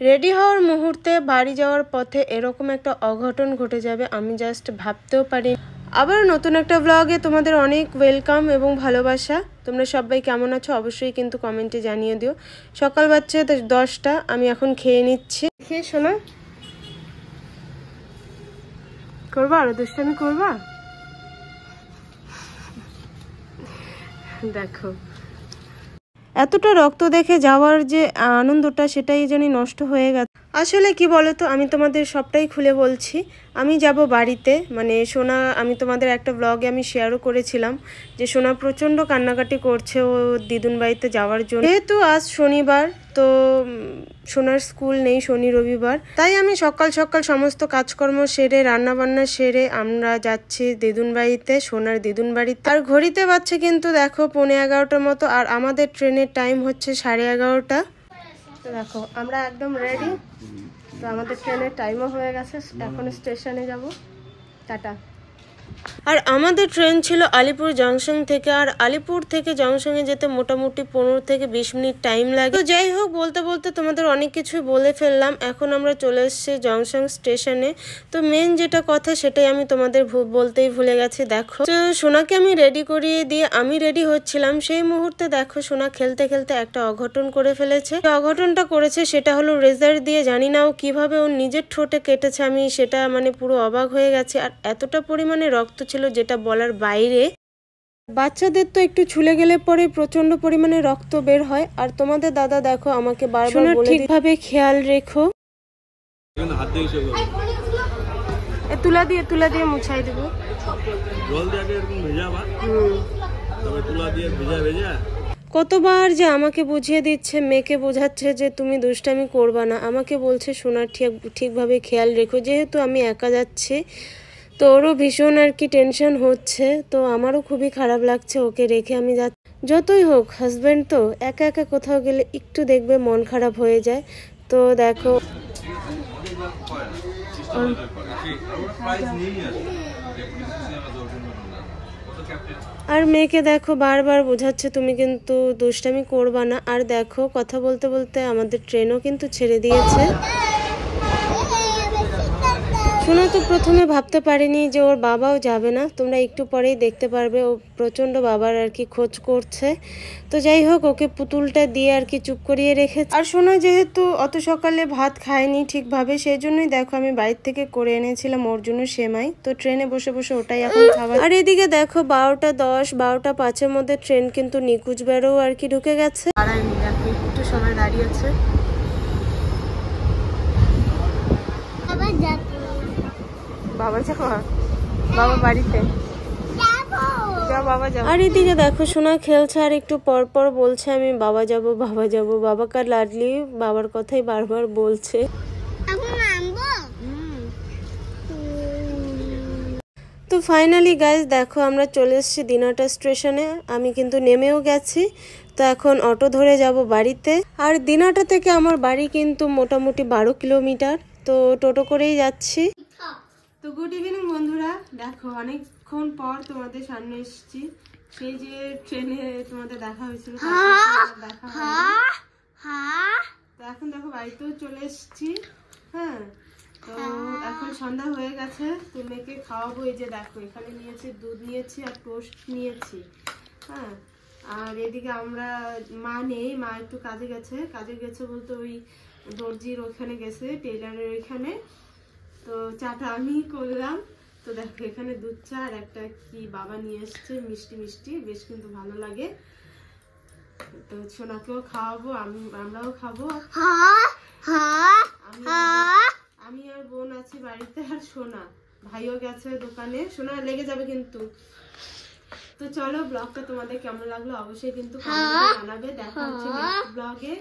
Ready হওয়ার মুহূর্তে বাড়ি যাওয়ার পথে এরকম একটা অঘটন ঘটে যাবে আমি জাস্ট ভাবতেও পারি। আবার নতুন একটা ব্লগে তোমাদের অনেক ওয়েলকাম এবং ভালোবাসা। তোমরা সবাই কেমন আছো অবশ্যই কিন্তু কমেন্টে জানিয়ে দিও। সকাল বাজছে 10টা, আমি এখন খেয়ে নিচ্ছি। খেয়ে শোনা করবা, আরো দুষ্টামি করবা। দেখো এতটা রক্ত দেখে যাওয়ার যে আনন্দটা সেটাই জানি নষ্ট হয়ে গেছে। আসলে কি বলতো, আমি তোমাদের সবটাই খুলে বলছি। আমি যাব বাড়িতে, মানে সোনা, আমি তোমাদের একটা ব্লগে আমি শেয়ারও করেছিলাম যে সোনা প্রচণ্ড কান্নাকাটি করছে ও দিদুন বাড়িতে যাওয়ার জন্য। যেহেতু আজ শনিবার, তো সোনার স্কুল নেই শনি রবিবার, তাই আমি সকাল সকাল সমস্ত কাজকর্ম সেরে রান্নাবান্না সেরে আমরা যাচ্ছি দিদুন বাড়িতে, সোনার দিদুন বাড়িতে। আর ঘড়িতে বাজছে কিন্তু দেখো 11:15 মতো, আর আমাদের ট্রেনের টাইম হচ্ছে 11:30। তো দেখো আমরা একদম রেডি। তো আমাদের ট্রেনের টাইমও হয়ে গেছে, এখন স্টেশনে যাব। টাটা। আর আমাদের ট্রেন ছিল আলিপুর জংশন থেকে, আর আলিপুর থেকে জংশনে যেতে মোটামুটি 15 থেকে 20 মিনিট টাইম লাগে। তো যাই হোক, বলতে বলতে তোমাদের অনেক কিছুই বলে ফেললাম। এখন আমরা চলে এসেছি জংশন স্টেশনে। তো মেন যেটা কথা সেটাই আমি তোমাদের বলতেই ভুলে গেছি। দেখো, তো সোনাকে আমি রেডি করিয়ে দিয়ে আমি রেডি হচ্ছিলাম, সেই মুহূর্তে দেখো সোনা খেলতে খেলতে একটা অঘটন করে ফেলেছে। অঘটনটা করেছে সেটা হলো রেজার দিয়ে, জানি না ও কিভাবে ওর নিজের ঠোঁটে কেটেছে। আমি সেটা মানে পুরো অবাক হয়ে গেছে। আর এতটা পরিমাণে রক্ত ছিল যেটা বলার বাইরে। বাচ্চাদের তো একটু ছুলে গেলে পরে প্রচন্ড পরিমাণে রক্ত বের হয়। আর তোমাদের দাদা দেখো আমাকে বারবার বলে ঠিকভাবে খেয়াল রেখো। তুলা দিয়ে মুছাই দেবো। কতবার যে আমাকে বুঝিয়ে দিচ্ছে, মেয়েকে বোঝাচ্ছে যে তুমি দুষ্টামি করবা না, আমাকে বলছে সোনার ঠিকভাবে খেয়াল রেখো। যেহেতু আমি একা যাচ্ছি, তো ওরও ভীষণ আর কি টেনশন হচ্ছে। তো আমারও খুবই খারাপ লাগছে ওকে রেখে আমি যাচ্ছি। যতই হোক হাজব্যান্ড তো, একা একা কোথাও গেলে একটু দেখবে মন খারাপ হয়ে যায়। তো দেখো আর মেয়েকে দেখো বারবার বোঝাচ্ছে তুমি কিন্তু দুষ্টামি করবা না। আর দেখো কথা বলতে বলতে আমাদের ট্রেনও কিন্তু ছেড়ে দিয়েছে। সোনা তো প্রথমে ভাবতে পারিনি যে ওর বাবাও যাবে না, তোমরা একটু পরেই দেখতে পারবে ও প্রচণ্ড বাবার আর কি খোঁজ করছে। তো যাই হোক, ওকে পুতুলটা দিয়ে আর কি চুপ করিয়ে রেখেছে। আর সোনা যেহেতু অত সকালে ভাত খায়নি ঠিকভাবে, সেই জন্যই দেখো আমি বাইরে থেকে করে এনেছিলাম ওর জন্য সেমাই। তো ট্রেনে বসে বসে ওটাই এখন খাবার। আর এদিকে দেখো 12:10 12:05 মধ্যে ট্রেন কিন্তু নিকুচবিহারেও আর কি ঢুকে গেছে। একটু সময় দাঁড়িয়েছে। বাবা যাওয়া, বাবা বাড়িতে যাও, বাবা যাও। আর এদিকে দেখো সোনা খেলছে আর একটু পর পর বলছে আমি বাবা যাব বাবা যাব। বাবা কার লাডলি, বাবার কথাই বারবার বলছে। তো ফাইনালি গাইজ দেখো আমরা চলে এসেছি দিনাটা স্টেশনে। আমি কিন্তু নেমেও গেছি। তো এখন অটো ধরে যাব বাড়িতে। আর দিনাটা থেকে আমার বাড়ি কিন্তু মোটামুটি 12 কিলোমিটার। তো টোটো করেই যাচ্ছি। তো গুড ইভিনিং বন্ধুরা, দেখো অনেকক্ষণ পর তোমাদের সামনে এসেছি। সেই যে ট্রেনে তোমাদের দেখা হয়েছিল, দেখা তো এখন দেখো বাড়িতেও চলে এসেছি। হ্যাঁ, তো এখন সন্ধ্যা হয়ে গেছে। তো মেয়েকে খাওয়াবো। এই যে দেখো এখানে নিয়েছি দুধ নিয়েছি আর টোস্ট নিয়েছি। হ্যাঁ, আর এদিকে আমরা মা নেই, মা একটু কাজে গেছে বলতে ওই দর্জির ওখানে গেছে, টেইলারের ওইখানে। তো চাটা আমি করলাম। তো দেখো এখানে দুধ চা আর একটা কি বাবা নিয়ে এসছে মিষ্টি মিষ্টি, বেশ কিন্তু ভালো লাগে। তো সোনাকেও খাওয়াবো, আমরাও খাবো। আমি আর বোন আছি বাড়িতে, আর সোনা ভাইও গেছে দোকানে। সোনা লেগে যাবে কিন্তু। তো চলো, ব্লগটা তোমাদের কেমন লাগলো অবশ্যই কিন্তু কমেন্টে জানাবে। দেখা হচ্ছে নেক্সট ব্লগে।